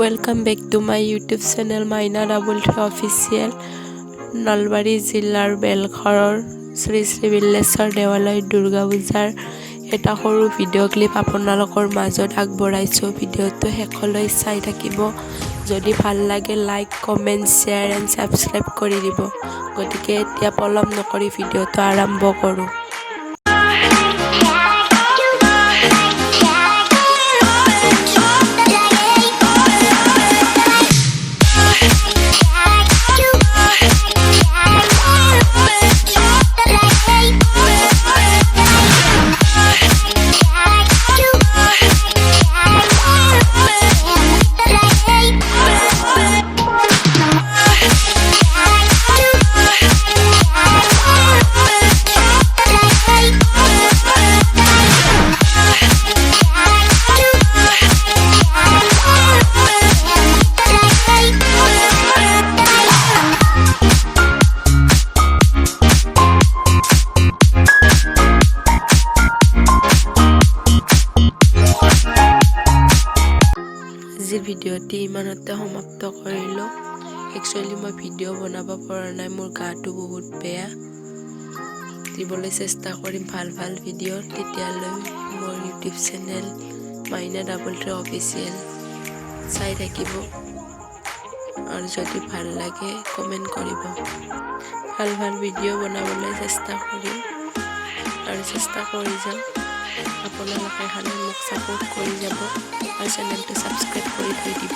Welcome back to my YouTube channel Maina Double Tree Official. Nalbari জিলাৰ বেলঘৰৰ শ্ৰী শ্ৰী বিল্লেশ্বৰ দেৱালয় দুৰ্গা পূজাৰ এটা সৰু ভিডিঅ' ক্লিপ আপোনালোকৰ মাজত আগবঢ়াইছো। ভিডিঅ'টো শেষলৈ চাই থাকিব। যদি ভাল লাগে like comment share and subscribe কৰি দিব। গতিকে এতিয়া পলম নকৰি ভিডিঅ'টো আৰম্ভ কৰোঁ। আজি ভিডিঅ'টি ইমানতে সমাপ্ত কৰিলোঁ। একচুৱেলি মই ভিডিঅ' বনাব পৰা নাই, মোৰ গাটো বহুত বেয়া। দিবলৈ চেষ্টা কৰিম ভাল ভাল ভিডিঅ'। তেতিয়ালৈ মোৰ ইউটিউব চেনেল মাইনা ডাবল ট্ৰী অফিচিয়েল চাই থাকিব আৰু যদি ভাল লাগে কমেণ্ট কৰিব। ভাল ভাল ভিডিঅ' বনাবলৈ চেষ্টা কৰিম আৰু চেষ্টা কৰি যাম। আপোনালোকে খালি মোক ছাপোৰ্ট কৰি যাব আৰু চেনেলটো ছাবস্ক্ৰাইব কৰি থৈ দিব।